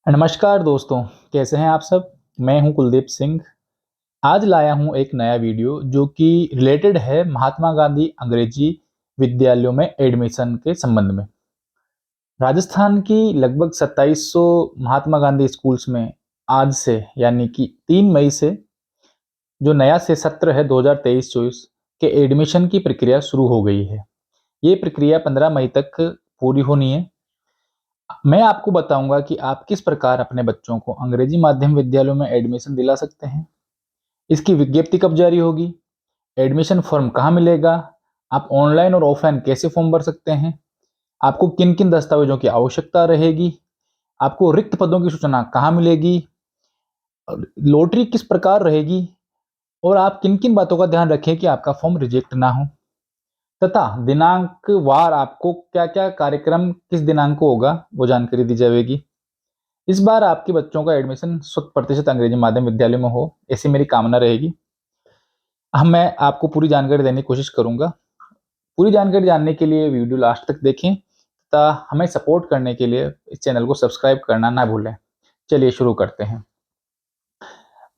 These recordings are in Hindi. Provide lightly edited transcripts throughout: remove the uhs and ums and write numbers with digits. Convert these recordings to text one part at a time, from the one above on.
नमस्कार दोस्तों, कैसे हैं आप सब? मैं हूं कुलदीप सिंह। आज लाया हूं एक नया वीडियो जो कि रिलेटेड है महात्मा गांधी अंग्रेजी विद्यालयों में एडमिशन के संबंध में। राजस्थान की लगभग 2700 महात्मा गांधी स्कूल्स में आज से यानी कि 3 मई से जो नया से सत्र है 2023-24 के एडमिशन की प्रक्रिया शुरू हो गई है। ये प्रक्रिया 15 मई तक पूरी होनी है। मैं आपको बताऊंगा कि आप किस प्रकार अपने बच्चों को अंग्रेजी माध्यम विद्यालयों में एडमिशन दिला सकते हैं। इसकी विज्ञप्ति कब जारी होगी? एडमिशन फॉर्म कहाँ मिलेगा? आप ऑनलाइन और ऑफलाइन कैसे फॉर्म भर सकते हैं? आपको किन-किन दस्तावेजों की आवश्यकता रहेगी? आपको रिक्त पदों की सूचना कहाँ मिलेगी? लॉटरी किस प्रकार रहेगी? और आप किन-किन बातों का ध्यान रखें कि आपका फॉर्म रिजेक्ट ना हो? तथा दिनांक वार आपको क्या-क्या कार्यक्रम किस दिनांक को होगा, वो जानकारी दी जाएगी। इस बार आपके बच्चों का एडमिशन 100% अंग्रेजी माध्यम विद्यालय में हो, ऐसी मेरी कामना रहेगी। मैं आपको पूरी जानकारी देने की कोशिश करूँगा। पूरी जानकारी जानने के लिए वीडियो लास्ट तक देखें तथा हमें सपोर्ट करने के लिए इस चैनल को सब्सक्राइब करना ना भूलें। चलिए शुरू करते हैं।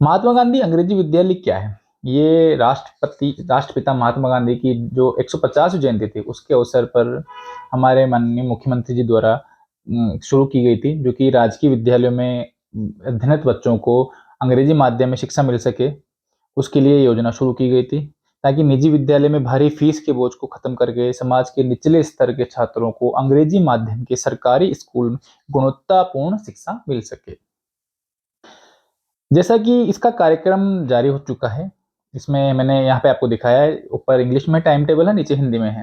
महात्मा गांधी अंग्रेजी विद्यालय क्या है? ये राष्ट्रपिता महात्मा गांधी की जो 150वीं जयंती थी, उसके अवसर पर हमारे माननीय मुख्यमंत्री जी द्वारा शुरू की गई थी, जो कि राजकीय विद्यालयों में अध्ययनरत बच्चों को अंग्रेजी माध्यम में शिक्षा मिल सके, उसके लिए योजना शुरू की गई थी, ताकि निजी विद्यालय में भारी फीस के बोझ को खत्म करके समाज के निचले स्तर के छात्रों को अंग्रेजी माध्यम के सरकारी स्कूल में गुणवत्तापूर्ण शिक्षा मिल सके। जैसा कि इसका कार्यक्रम जारी हो चुका है, इसमें मैंने यहाँ पे आपको दिखाया है, ऊपर इंग्लिश में टाइम टेबल है, नीचे हिंदी में है।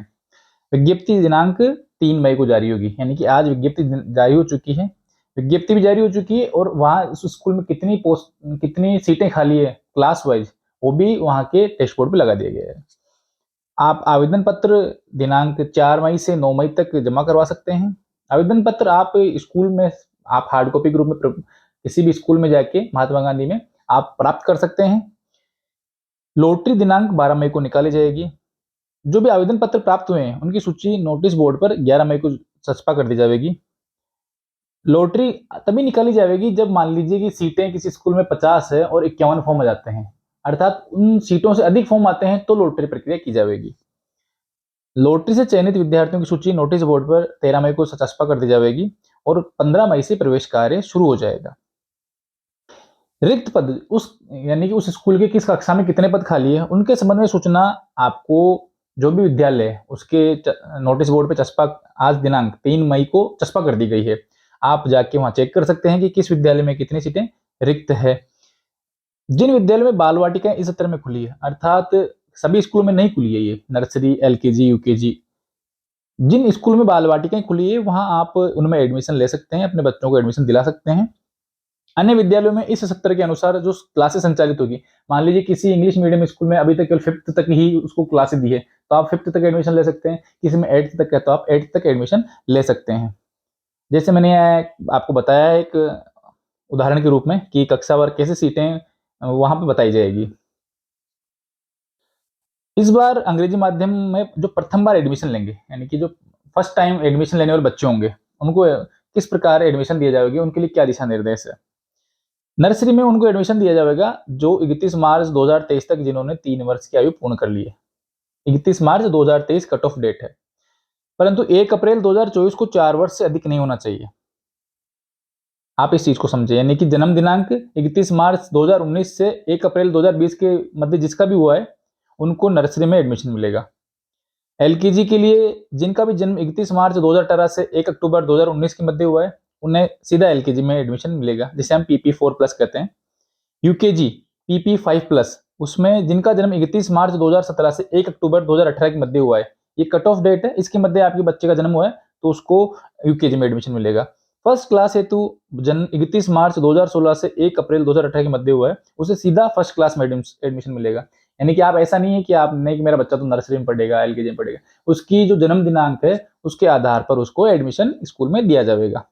विज्ञप्ति दिनांक 3 मई को जारी होगी, यानी कि आज विज्ञप्ति जारी हो चुकी है। विज्ञप्ति भी जारी हो चुकी है और वहाँ उस स्कूल में कितनी सीटें खाली है क्लास वाइज, वो भी वहाँ के टेस्ट बोर्ड पे लगा दिया गया है। आप आवेदन पत्र दिनांक 4 मई से 9 मई तक जमा करवा सकते हैं। आवेदन पत्र आप स्कूल में आप हार्ड कॉपी के रूप में किसी भी स्कूल में जाके महात्मा गांधी में आप प्राप्त कर सकते हैं। लॉटरी दिनांक 12 मई को निकाली जाएगी। जो भी आवेदन पत्र प्राप्त हुए हैं, उनकी सूची नोटिस बोर्ड पर 11 मई को चस्पा कर दी जाएगी। लॉटरी तभी निकाली जाएगी जब मान लीजिए कि सीटें किसी स्कूल में 50 है और 51 फॉर्म आ जाते हैं, अर्थात उन सीटों से अधिक फॉर्म आते हैं तो लॉटरी प्रक्रिया की जाएगी। लॉटरी से चयनित विद्यार्थियों की सूची नोटिस बोर्ड पर 13 मई को चस्पा कर दी जाएगी और 15 मई से प्रवेश कार्य शुरू हो जाएगा। रिक्त पद उस यानी कि उस स्कूल के किस कक्षा में कितने पद खाली है, उनके संबंध में सूचना आपको जो भी विद्यालय है उसके नोटिस बोर्ड पे चस्पा आज दिनांक 3 मई को चस्पा कर दी गई है। आप जाके वहाँ चेक कर सकते हैं कि किस विद्यालय में कितनी सीटें रिक्त है। जिन विद्यालयों में बाल वाटिकाएं इस सत्र में खुली है, अर्थात सभी स्कूलों में नहीं खुली है, ये नर्सरी, एलकेजी, यूकेजी, जिन स्कूल में बाल वाटिकाएं खुली है वहां आप उनमें एडमिशन ले सकते हैं, अपने बच्चों को एडमिशन दिला सकते हैं। अन्य विद्यालयों में इस सत्र के अनुसार जो क्लासेस संचालित होगी, मान लीजिए किसी इंग्लिश मीडियम स्कूल में अभी तक केवल 5th तक ही उसको क्लासेस दी है, तो आप 5th तक एडमिशन ले सकते हैं। किसी में 8th तक है तो आप 8th तक एडमिशन ले सकते हैं। जैसे मैंने आपको बताया है एक उदाहरण के रूप में कि कक्षावार कैसे सीटें वहां पे बताई जाएगी। इस बार अंग्रेजी माध्यम में जो प्रथम बार एडमिशन लेंगे, यानी कि जो फर्स्ट टाइम एडमिशन लेने वाले बच्चे होंगे, उनको किस प्रकार एडमिशन दिया जाएगी, उनके लिए क्या दिशा निर्देश है। नर्सरी में उनको एडमिशन दिया जाएगा जो 31 मार्च 2023 तक जिन्होंने 3 वर्ष की आयु पूर्ण कर ली है। 31 मार्च 2023 कट ऑफ डेट है, परंतु 1 अप्रैल 2024 को 4 वर्ष से अधिक नहीं होना चाहिए। आप इस चीज को समझे, यानी कि जन्म दिनांक 31 मार्च 2019 से 1 अप्रैल 2020 के मध्य जिसका भी हुआ है, उनको नर्सरी में एडमिशन मिलेगा। एलकेजी के लिए जिनका भी जन्म 31 मार्च 2018 से 1 अक्टूबर 2019 के मध्य हुआ है, उन्हें सीधा एलकेजी में एडमिशन मिलेगा, जिसे हम PP4+ कहते हैं। यूकेजी PP5+, उसमें जिनका जन्म 31 मार्च 2017 से 1 अक्टूबर 2018 के मध्य हुआ है, ये कट ऑफ डेट है, इसके मध्य आपके बच्चे का जन्म हुआ है तो उसको यूकेजी में एडमिशन मिलेगा। फर्स्ट क्लास हेतु जन्म 31 मार्च 2016 से 1 अप्रैल 2018 के मध्य हुआ है, उसे सीधा फर्स्ट क्लास में एडमिशन मिलेगा। यानी कि आप ऐसा नहीं है कि आप नहीं कि मेरा बच्चा तो नर्सरी में पढ़ेगा, एलकेजी में पढ़ेगा, उसकी जो जन्म दिनांक है उसके आधार पर उसको एडमिशन स्कूल में दिया जाएगा।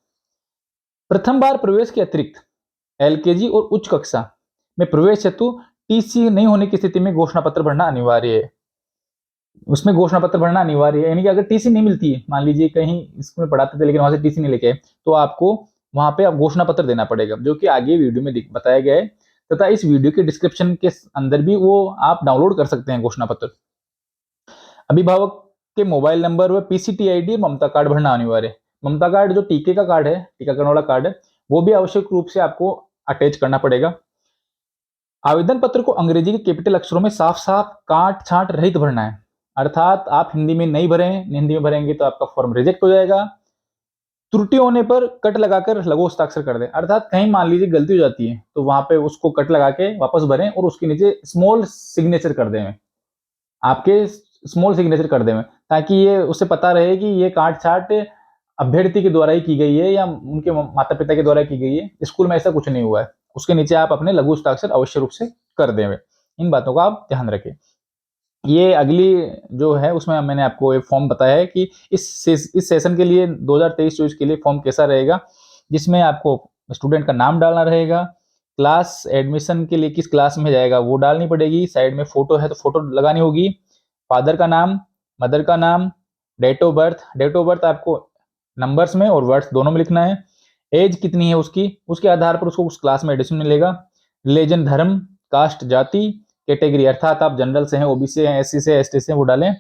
प्रथम बार प्रवेश के अतिरिक्त एलकेजी और उच्च कक्षा में प्रवेश हेतु टीसी नहीं होने की स्थिति में घोषणा पत्र भरना अनिवार्य है। उसमें घोषणा पत्र भरना अनिवार्य है, यानी कि अगर टीसी नहीं मिलती है, मान लीजिए कहीं स्कूल में पढ़ाते थे लेकिन वहां से टीसी नहीं लेके आए, तो आपको वहाँ पे आप घोषणा पत्र देना पड़ेगा, जो कि आगे वीडियो में बताया गया है, तथा इस वीडियो के डिस्क्रिप्शन के अंदर भी वो आप डाउनलोड कर सकते हैं घोषणा पत्र। अभिभावक के मोबाइल नंबर व पीसीटी आईडी, ममता कार्ड भरना अनिवार्य है। ममता कार्ड जो टीके का कार्ड है, टीकाकरण वाला कार्ड है, वो भी आवश्यक रूप से आपको अटैच करना पड़ेगा। आवेदन पत्र को अंग्रेजी के कैपिटल अक्षरों में साफ-साफ, काट-छाँट रहित भरना है। अर्थात आप हिंदी में नहीं भरें, हिंदी में भरेंगे तो आपका फॉर्म रिजेक्ट हो जाएगा। त्रुटि होने पर कट लगाकर लघु हस्ताक्षर कर दें। अर्थात कहीं मान लीजिए गलती हो जाती है, तो वहाँ पे उसको कट लगा के वापस भरें और उसके नीचे स्मॉल सिग्नेचर कर दें। आपके स्मॉल सिग्नेचर कर दें, ताकि ये उसे पता रहे कि ये काट-छाँट अभ्यर्थी के द्वारा ही की गई है या उनके माता-पिता के द्वारा की गई है। स्कूल में ऐसा कुछ नहीं हुआ है। उसके नीचे आप अपने लघु हस्ताक्षर अवश्य रूप से कर दें। इन बातों का आप ध्यान रखें। ये अगली जो है उसमें मैंने आपको एक फॉर्म बताया है कि इस सेशन के लिए 2023-24 के लिए फॉर्म कैसा रहेगा, जिसमें आपको स्टूडेंट का नाम डालना रहेगा, क्लास एडमिशन के लिए किस क्लास में जाएगा वो डालनी पड़ेगी, साइड में फोटो है तो फोटो लगानी होगी, फादर का नाम, मदर का नाम, डेट ऑफ बर्थ आपको नंबर्स में और वर्ड्स दोनों में लिखना है, एज कितनी है उसकी, उसके आधार पर उसको उस क्लास में एडमिशन मिलेगा, रिलीजन धर्म, कास्ट जाति, कैटेगरी अर्थात आप जनरल से हैं, ओबीसी से हैं, एससी से, एसटी से, वो डालें।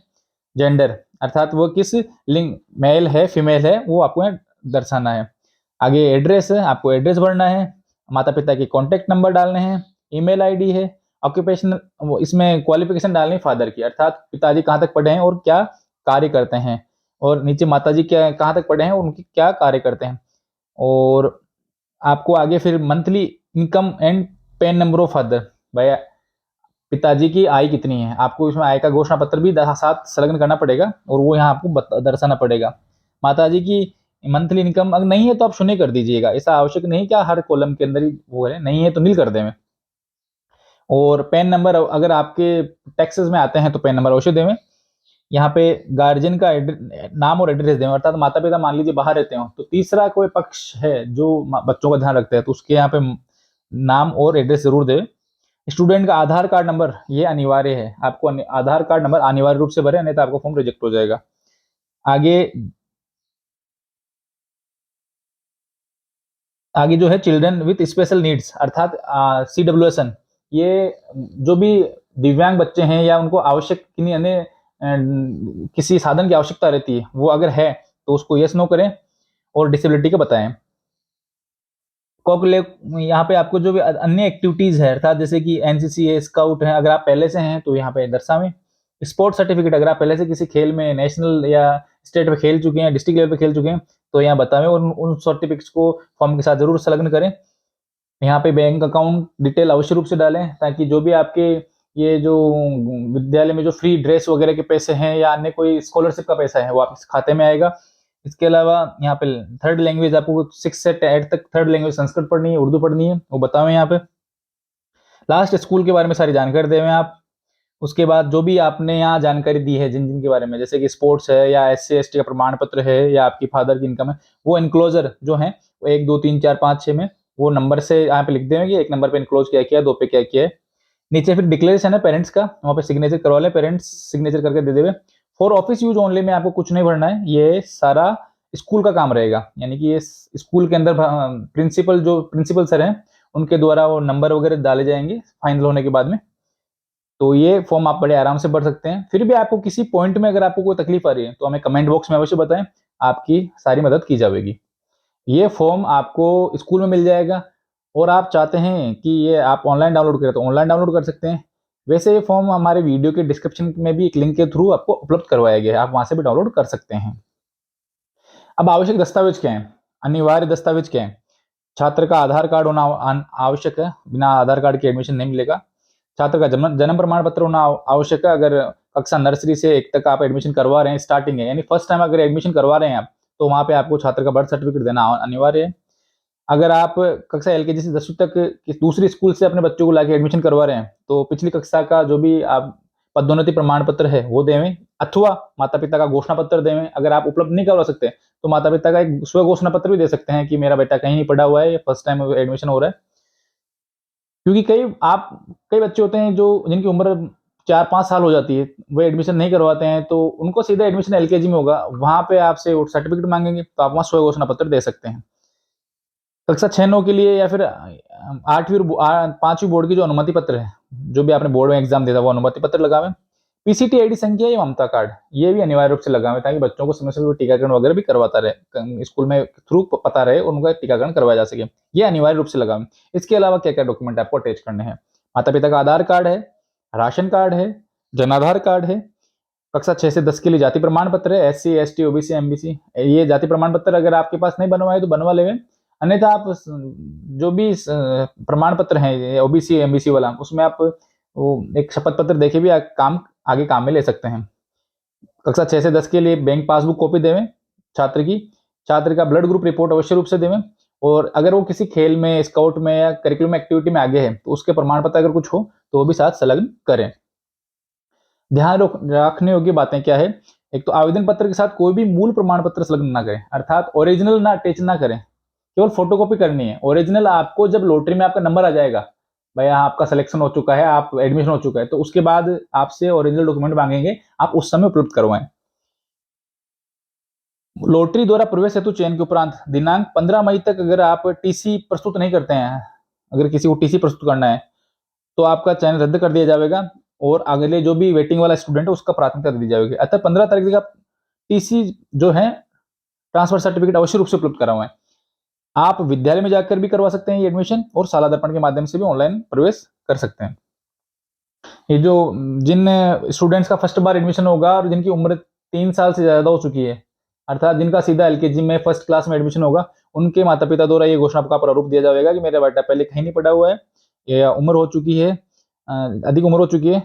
जेंडर अर्थात वो किस लिंग, मेल है फीमेल है, वो आपको यहाँ दर्शाना है। आगे एड्रेस है, आपको एड्रेस भरना है, माता पिता के कॉन्टैक्ट नंबर डालने हैं, ईमेल आईडी है, ऑक्यूपेशन इसमें क्वालिफिकेशन डालनी है फादर की, अर्थात पिताजी कहाँ तक पढ़े हैं और क्या कार्य करते हैं, और नीचे माताजी क्या कहाँ तक पढ़े हैं और उनकी क्या कार्य करते हैं। और आपको आगे फिर monthly income and pan number of father, भाई पिताजी की आय कितनी है, आपको इसमें आय का घोषणा पत्र भी साथ संलग्न करना पड़ेगा और वो यहाँ आपको दर्शाना पड़ेगा। माताजी की मंथली इनकम अगर नहीं है तो आप शून्य कर दीजिएगा, ऐसा आवश्यक नहीं कि हर कॉलम के अंदर ही वो है, नहीं है तो नील कर दें। और पैन नंबर अगर आपके टैक्सेस में आते हैं तो पैन नंबर अवश्य देवें। यहाँ पे गार्जियन का नाम और एड्रेस दें, अर्थात माता पिता मान लीजिए बाहर रहते हो तो तीसरा कोई पक्ष है जो बच्चों का ध्यान रखते हैं तो उसके यहाँ पे नाम और एड्रेस जरूर दें। स्टूडेंट का आधार कार्ड नंबर ये अनिवार्य है, आपको आधार कार्ड नंबर अनिवार्य रूप से भरें, नहीं तो आपका फॉर्म रिजेक्ट हो जाएगा। आगे जो है चिल्ड्रन विथ स्पेशल नीड्स अर्थात CWSN, ये जो भी दिव्यांग बच्चे हैं या उनको आवश्यक किन्हीं अन्य किसी साधन की आवश्यकता रहती है, वो अगर है तो उसको यस नो करें और डिसेबिलिटी का बताएं। यहाँ पे आपको जो भी अन्य एक्टिविटीज है अर्थात जैसे कि एनसीसी है, स्काउट है, अगर आप पहले से हैं तो यहाँ पे दर्शावें। स्पोर्ट्स सर्टिफिकेट अगर आप पहले से किसी खेल में नेशनल या स्टेट पे खेल चुके हैं, डिस्ट्रिक्ट लेवल पे खेल चुके हैं तो यहाँ बतावें और उन सर्टिफिकेट्स को फॉर्म के साथ जरूर संलग्न करें। यहाँ पे बैंक अकाउंट डिटेल अवश्य रूप से डालें, ताकि जो भी आपके ये जो विद्यालय में जो फ्री ड्रेस वगैरह के पैसे हैं या अन्य कोई स्कॉलरशिप का पैसा है वो आपके खाते में आएगा। इसके अलावा यहाँ पे थर्ड लैंग्वेज आपको 6 से 8 तक थर्ड लैंग्वेज संस्कृत पढ़नी है, उर्दू पढ़नी है, वो बताओ यहाँ पे। लास्ट स्कूल के बारे में सारी जानकारी देवें आप। उसके बाद जो भी आपने यहाँ जानकारी दी है जिन जिन के बारे में, जैसे कि स्पोर्ट्स है या SC ST का प्रमाण पत्र है या आपकी फादर की इनकम है, वो इनक्लोजर जो है वो 1 2 3 4 5 6 में वो नंबर से यहाँ पे लिख देंगे कि 1 नंबर पे इनक्लोज क्या किया, 2 पे क्या किया है। नीचे फिर डिक्लेरेशन है पेरेंट्स का, वहाँ पे सिग्नेचर करवा ले, पेरेंट्स सिग्नेचर करके दे देवे। फॉर ऑफिस यूज ओनली में आपको कुछ नहीं भरना है, ये सारा स्कूल का काम रहेगा, यानी कि ये स्कूल के अंदर प्रिंसिपल सर हैं उनके द्वारा वो नंबर वगैरह डाले जाएंगे फाइनल होने के बाद में। तो ये फॉर्म आप बड़े आराम से भर सकते हैं। फिर भी आपको किसी पॉइंट में अगर आपको कोई तकलीफ आ रही है तो हमें कमेंट बॉक्स में अवश्य बताएं, आपकी सारी मदद की जाएगी। ये फॉर्म आपको स्कूल में मिल जाएगा और आप चाहते हैं कि ये आप ऑनलाइन डाउनलोड करें तो ऑनलाइन डाउनलोड कर सकते हैं। वैसे ये फॉर्म हमारे वीडियो के डिस्क्रिप्शन में भी एक लिंक के थ्रू आपको उपलब्ध करवाया गया है, आप वहां से भी डाउनलोड कर सकते हैं। अब आवश्यक दस्तावेज क्या है, अनिवार्य दस्तावेज क्या है? छात्र का आधार कार्ड होना आवश्यक है, बिना आधार कार्ड के एडमिशन नहीं मिलेगा। छात्र का जन्म प्रमाण पत्र होना आवश्यक है, अगर कक्षा नर्सरी से 1 तक आप एडमिशन करवा रहे हैं, स्टार्टिंग है यानी फर्स्ट टाइम अगर एडमिशन करवा रहे हैं आप, तो वहां पे आपको छात्र का बर्थ सर्टिफिकेट देना अनिवार्य है। अगर आप कक्षा LKG से 10वीं तक दूसरी स्कूल से अपने बच्चों को लाके एडमिशन करवा रहे हैं तो पिछली कक्षा का जो भी आप पदोन्नति प्रमाण पत्र है वो देवें, अथवा माता पिता का घोषणा पत्र देवें। अगर आप उपलब्ध नहीं करवा सकते तो माता पिता का एक स्व घोषणा पत्र भी दे सकते हैं कि मेरा बेटा कहीं नहीं पढ़ा हुआ है, फर्स्ट टाइम एडमिशन हो रहा है। क्योंकि कई बच्चे होते हैं जो जिनकी उम्र 4-5 साल हो जाती है, वो एडमिशन नहीं करवाते हैं तो उनको सीधा एडमिशन LKG में होगा, वहां पे आपसे सर्टिफिकेट मांगेंगे तो आप वहां स्व घोषणा पत्र दे सकते हैं। कक्षा 6-9 के लिए या फिर 8वीं और 5वीं बोर्ड की जो अनुमति पत्र है, जो भी आपने बोर्ड में एग्जाम दिया था वो अनुमति पत्र लगावें। पीसीटी आईडी संख्या या ममता कार्ड, ये भी अनिवार्य रूप से लगावें ताकि बच्चों को समय से वो टीकाकरण वगैरह भी करवाता रहे, स्कूल में थ्रू पता रहे उनका टीकाकरण करवाया जा सके, ये अनिवार्य रूप से लगावें। इसके अलावा क्या क्या डॉक्यूमेंट आपको अटैच करने हैं? माता पिता का आधार कार्ड है, राशन कार्ड है, जनाधार कार्ड है, कक्षा 6 से 10 के लिए जाति प्रमाण पत्र है, एससी एसटी ओबीसी एमबीसी, ये जाति प्रमाण पत्र अगर आपके पास नहीं बनवाए तो बनवा लेंगे, अन्यथा आप जो भी प्रमाण पत्र है ओबीसी एमबीसी वाला, उसमें आप वो एक शपथ पत्र देके भी आगे काम में ले सकते हैं। कक्षा 6 से 10 के लिए बैंक पासबुक कॉपी देवें छात्र की, छात्र का ब्लड ग्रुप रिपोर्ट अवश्य रूप से देवें, और अगर वो किसी खेल में, स्काउट में या करिकुलम एक्टिविटी में आगे है तो उसके प्रमाण पत्र अगर कुछ हो तो वो भी साथ संलग्न करें। ध्यान रखने योग्य बातें क्या है? एक तो आवेदन पत्र के साथ कोई भी मूल प्रमाण पत्र संलग्न ना करें, अर्थात ओरिजिनल ना अटैच ना करें, केवल फोटोकॉपी करनी है। ओरिजिनल आपको जब लॉटरी में आपका नंबर आ जाएगा, भाई आपका सिलेक्शन हो चुका है, आप एडमिशन हो चुका है, तो उसके बाद आपसे ओरिजिनल डॉक्यूमेंट मांगेंगे, आप उस समय उपलब्ध करवाएं। लॉटरी द्वारा प्रवेश हेतु चयन के उपरांत दिनांक 15 मई तक अगर आप टीसी प्रस्तुत नहीं करते हैं, अगर किसी को टीसी प्रस्तुत करना है तो आपका चयन रद्द कर दिया जाएगा और अगले जो भी वेटिंग वाला स्टूडेंट है उसका प्राथमिकता दी जाएगी। अतः 15 तारीख तक आप टीसी जो है, ट्रांसफर सर्टिफिकेट अवश्य रूप से उपलब्ध करवाएं। आप विद्यालय में जाकर भी करवा सकते हैं ये एडमिशन, और शाला दर्पण के माध्यम से भी ऑनलाइन प्रवेश कर सकते हैं। ये जो जिन स्टूडेंट्स का फर्स्ट बार एडमिशन होगा और जिनकी उम्र 3 साल से ज्यादा हो चुकी है, अर्थात जिनका सीधा एलकेजी में फर्स्ट क्लास में एडमिशन होगा, उनके माता पिता द्वारा ये घोषणा का प्रारूप दिया जाएगा कि मेरा बेटा पहले कहीं नहीं पढ़ा हुआ है या उम्र हो चुकी है, अधिक उम्र हो चुकी है,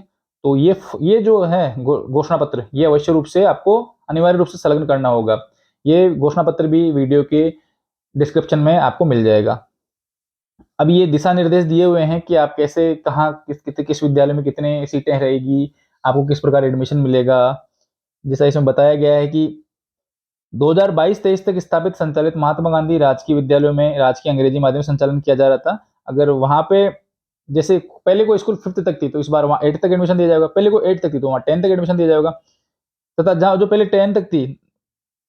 तो ये जो है घोषणा पत्र, ये अवश्य रूप से आपको अनिवार्य रूप से संलग्न करना होगा। ये घोषणा पत्र भी वीडियो के डिस्क्रिप्शन में आपको मिल जाएगा। अब ये दिशा निर्देश दिए हुए हैं कि आप कैसे, कहाँ, किस विद्यालय में कितने सीटें रहेगी, आपको किस प्रकार एडमिशन मिलेगा। जैसा इसमें बताया गया है कि 2022-23 तक स्थापित संचालित महात्मा गांधी राजकीय विद्यालयों में राजकीय अंग्रेजी माध्यम संचालन किया जा रहा था। अगर वहां पे जैसे पहले कोई स्कूल 5th तक थी तो इस बार वहां 8th तक एडमिशन दिया जाएगा, पहले कोई 8th तक थी तो वहां 10th तक एडमिशन दिया जाएगा, तथा जहां जो पहले 10th तक थी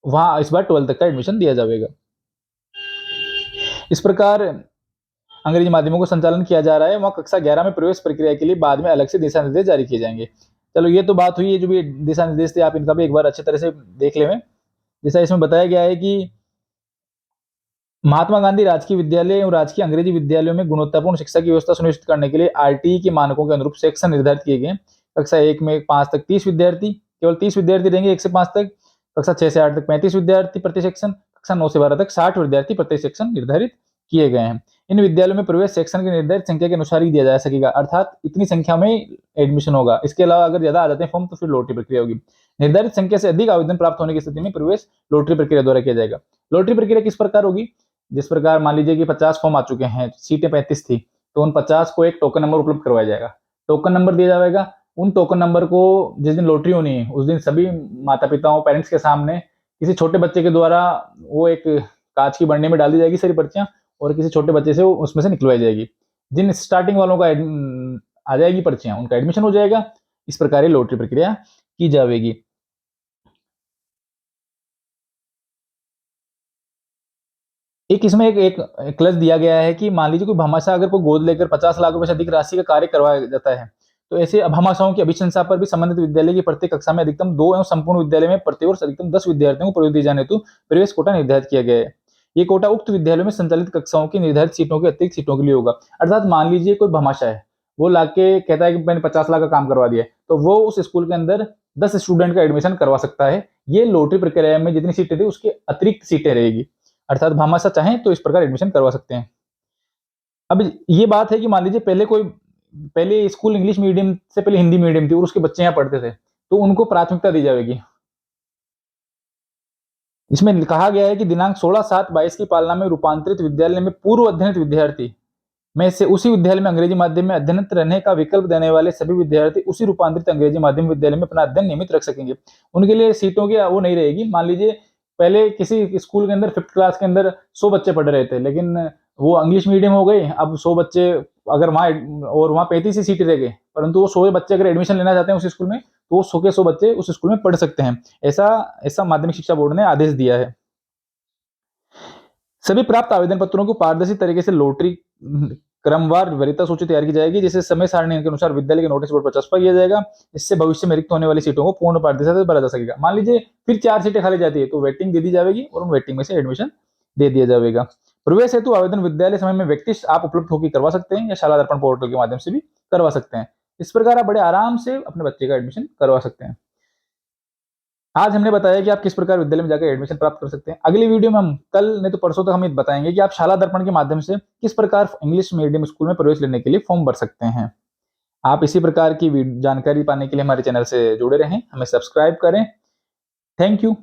वहां इस बार 12th तक का एडमिशन दिया जाएगा। इस प्रकार अंग्रेजी माध्यमों को संचालन किया जा रहा है। वहां कक्षा 11 में प्रवेश प्रक्रिया के लिए बाद में अलग से दिशा निर्देश जारी किए जाएंगे। चलो ये तो बात हुई है, जो भी दिशा निर्देश थे आप इनका भी एक बार अच्छी तरह से देख लें। जैसा इसमें बताया गया है कि महात्मा गांधी राजकीय विद्यालय और राजकीय अंग्रेजी विद्यालयों में गुणवत्तापूर्ण शिक्षा की व्यवस्था सुनिश्चित करने के लिए आरटीई के मानकों के अनुरूप सेक्शन निर्धारित किए गए। कक्षा 1 में 5 तक 30 विद्यार्थी, केवल 30 विद्यार्थी रहेंगे 1 से 5 तक। कक्षा 6 से 8 तक 35 विद्यार्थी प्रति सेक्शन, कक्षा 9 से 12 तक 60 विद्यार्थी प्रति सेक्शन निर्धारित किए गए हैं। इन विद्यालयों में प्रवेश सेक्शन की निर्धारित संख्या के अनुसार ही दिया जा सकेगा, अर्थात इतनी संख्या में एडमिशन होगा। इसके अलावा अगर ज्यादा आ जाते हैं फॉर्म तो फिर लॉटरी प्रक्रिया होगी। निर्धारित संख्या से अधिक आवेदन प्राप्त होने की स्थिति में प्रवेश लॉटरी प्रक्रिया द्वारा किया जाएगा। लॉटरी प्रक्रिया किस प्रकार होगी? जिस प्रकार मान लीजिए कि 50 फॉर्म आ चुके हैं, सीटें 35 थी, तो उन 50 को एक टोकन नंबर उपलब्ध करवाया जाएगा, टोकन नंबर दिया जाएगा। उन टोकन नंबर को जिस दिन लॉटरी होनी है उस दिन सभी माता पिताओं, पेरेंट्स के सामने किसी छोटे बच्चे के द्वारा वो एक कांच की बरनी में डाल दी जाएगी सारी पर्चियां, और किसी छोटे बच्चे से उसमें से निकलवाई जाएगी। जिन स्टार्टिंग वालों का आ जाएगी पर्चियां, उनका एडमिशन हो जाएगा। इस प्रकार ये लॉटरी प्रक्रिया की जाएगी। एक इसमें एक क्लच दिया गया है कि मान लीजिए कोई भामाशाह अगर कोई गोद लेकर 50 लाख रुपए से अधिक राशि का कार्य करवाया जाता है, तो ऐसे भामाशाहों की अभिशंसा पर भी संबंधित विद्यालय की प्रत्येक कक्षा में अधिकतम 2 एवं संपूर्ण विद्यालय में प्रति वर्ष अधिकतम 10 विद्यार्थियों को प्रवेश दिए जाने हेतु प्रवेश कोटा निर्धारित किया गया है। ये कोटा उक्त विद्यालयों में संचालित कक्षाओं की निर्धारित सीटों के अतिरिक्त सीटों के लिए होगा। अर्थात मान लीजिए कोई भामाशाह है, वो लाके कहता है कि मैंने 50 लाख का काम करवा दिया, तो वो उस स्कूल के अंदर 10 स्टूडेंट का एडमिशन करवा सकता है। ये लॉटरी प्रक्रिया में जितनी सीटें थी उसके अतिरिक्त सीटें रहेगी, अर्थात भामाशाह चाहें तो इस प्रकार एडमिशन करवा सकते हैं। अब ये बात है कि मान लीजिए पहले स्कूल इंग्लिश मीडियम से पहले हिंदी मीडियम थी और उसके बच्चे यहाँ पढ़ते थे, तो उनको प्राथमिकता दी जाएगी। इसमें कहा गया है कि दिनांक 16/7/22 की पालना में रूपांतरित विद्यालय में पूर्व अध्ययनित विद्यार्थी में से उसी विद्यालय में अंग्रेजी माध्यम में अध्ययनरत रहने का विकल्प देने वाले सभी विद्यार्थी उसी रूपांतरित अंग्रेजी माध्यम विद्यालय में अपना अध्ययन नियमित रख सकेंगे। उनके लिए सीटों की वो नहीं रहेगी। मान लीजिए पहले किसी स्कूल के अंदर 5th क्लास के अंदर 100 बच्चे पढ़ रहे थे, लेकिन वो इंग्लिश मीडियम हो गई, अब 100 बच्चे अगर वहाँ 35 ही सीटें रह गई, परंतु वो 100 बच्चे अगर एडमिशन लेना चाहते हैं उस स्कूल में, तो वो 100 के 100 बच्चे उस स्कूल में पढ़ सकते हैं। ऐसा ऐसा माध्यमिक शिक्षा बोर्ड ने आदेश दिया है। सभी प्राप्त आवेदन पत्रों को पारदर्शी तरीके से लॉटरी क्रमवार वरीयता सूची तैयार की जाएगी, जिसे समय सारणी के अनुसार विद्यालय के नोटिस बोर्ड पर चस्पा किया जाएगा। इससे भविष्य में रिक्त होने वाली सीटों को पूर्ण पारदर्शिता से भरा जा सकेगा। मान लीजिए फिर 4 सीटें खाली जाती है तो वेटिंग दे दी जाएगी और उन वेटिंग में से एडमिशन दे दिया जाएगा। प्रवेश हेतु आवेदन विद्यालय समय में व्यक्ति आप उपलब्ध होकर करवा सकते हैं या शाला दर्पण पोर्टल के माध्यम से भी करवा सकते हैं। इस प्रकार आप बड़े आराम से अपने बच्चे का एडमिशन करवा सकते हैं। आज हमने बताया कि आप किस प्रकार विद्यालय में जाकर एडमिशन प्राप्त कर सकते हैं। अगली वीडियो में हम कल नहीं तो परसों तक हम ये बताएंगे कि आप शाला दर्पण के माध्यम से किस प्रकार इंग्लिश मीडियम स्कूल में प्रवेश लेने के लिए फॉर्म भर सकते हैं। आप इसी प्रकार की जानकारी पाने के लिए हमारे चैनल से जुड़े रहें, हमें सब्सक्राइब करें। Thank you.